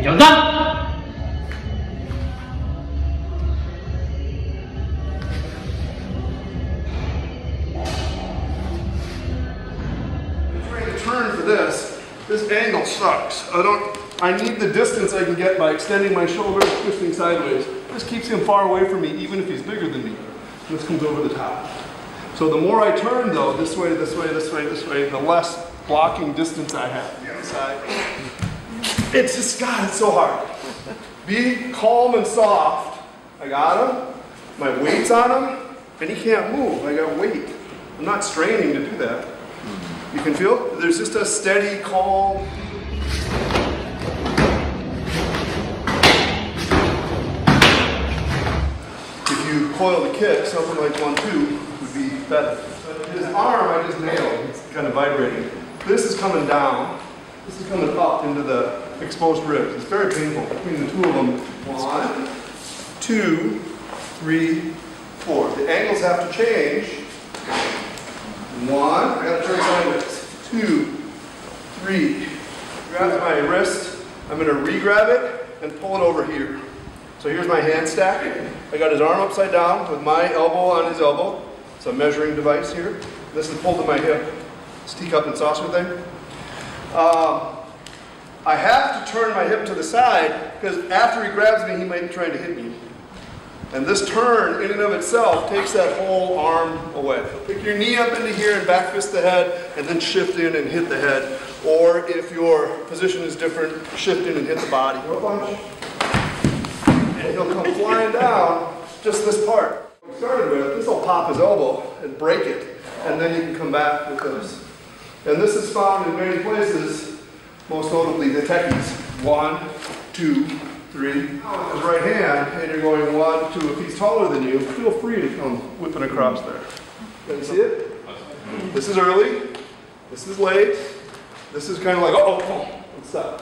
Heian Yondan! Trying to turn for this. This angle sucks. I need the distance I can get by extending my shoulder and twisting sideways. This keeps him far away from me, even if he's bigger than me. This comes over the top. So the more I turn though, this way, this way, this way, this way, the less blocking distance I have. The other side. It's just, God, it's so hard. Be calm and soft. I got him. My weight's on him, and he can't move. I got weight. I'm not straining to do that. You can feel? There's just a steady, calm. If you coil the kick, something like 1-2 would be better. But his arm, I just nailed. It's kind of vibrating. This is coming down. This is coming up into the exposed ribs. It's very painful between the two of them. 1, 2, 3, 4. The angles have to change. 1, I gotta turn sideways. 2, 3. Grab my wrist. I'm gonna re-grab it and pull it over here. So here's my hand stack. I got his arm upside down with my elbow on his elbow. It's a measuring device here. This is pulled to my hip. It's teacup and saucer thing. I have to turn my hip to the side because after he grabs me, he might be trying to hit me. And this turn, in and of itself, takes that whole arm away. Pick your knee up into here and back fist the head, and then shift in and hit the head. Or if your position is different, shift in and hit the body. Punch. And he'll come flying down, just this part. We started with, this will pop his elbow and break it, and then you can come back with this. And this is found in many places, most notably the techies. 1, 2, 3. With his right hand, and you're going 1, 2. If he's taller than you, feel free to come whipping across there. Can you see it? This is early. This is late. This is kind of like, and stop.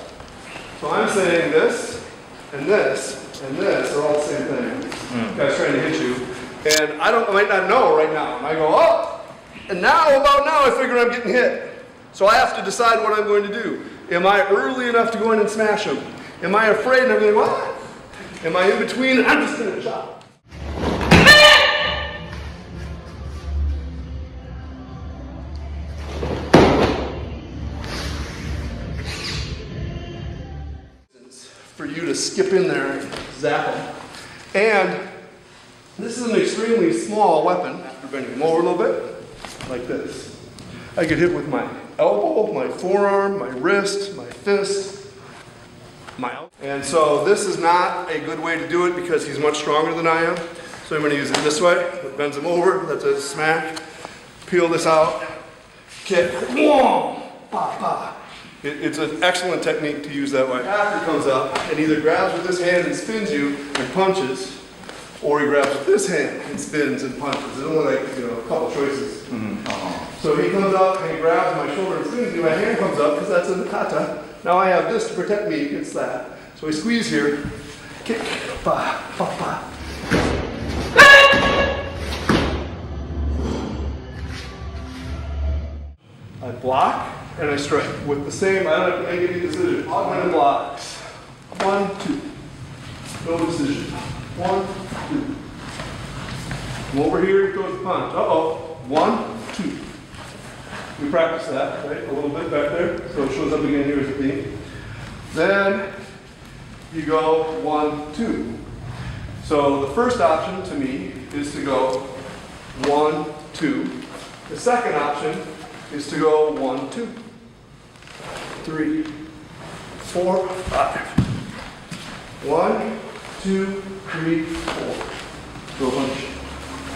So I'm saying this, and this, and this are all the same thing. Guy's trying to hit you. And I might not know right now. And I go, oh! And now, about now, I figure I'm getting hit. So I have to decide what I'm going to do. Am I early enough to go in and smash him? Am I afraid and I'm going, what? Am I in between and I'm just going to chop? For you to skip in there and zap him. And this is an extremely small weapon. After bending him over a little bit, like this. I get hit with my elbow, my forearm, my wrist, my fist, my elbow. And so this is not a good way to do it because he's much stronger than I am. So I'm going to use it this way. It bends him over. That's a smack. Peel this out. Kick. Whoa! Pa, pa. It's an excellent technique to use that way. After he comes up and either grabs with this hand and spins you and punches, or he grabs with this hand and spins and punches. There's only like, a couple choices. So he comes up and he grabs my shoulder and spins me. My hand comes up because that's in the kata. Now I have this to protect me against that. So I squeeze here, kick, pa, pa, pa. I block and I strike with the same. I don't have to make any decision. I'm going to block. 1, 2. No decision. 1, 2. Come over here, he throws the punch. Uh-oh. 1, 2. We practice that, right? A little bit back there. So it shows up again here as a theme. Then you go 1, 2. So the first option to me is to go 1, 2. The second option is to go 1, 2. 3, 4, 5. 1, 2, 3, 4. Go punch.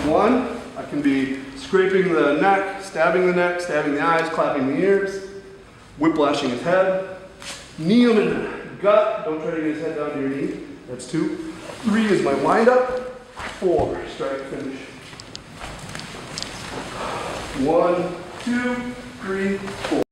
1, I can be scraping the neck, stabbing the eyes, clapping the ears, whiplashing his head, knee him in the gut. Don't try to get his head down to your knee. That's 2. 3 is my windup. 4, strike, finish. 1, 2, 3, 4.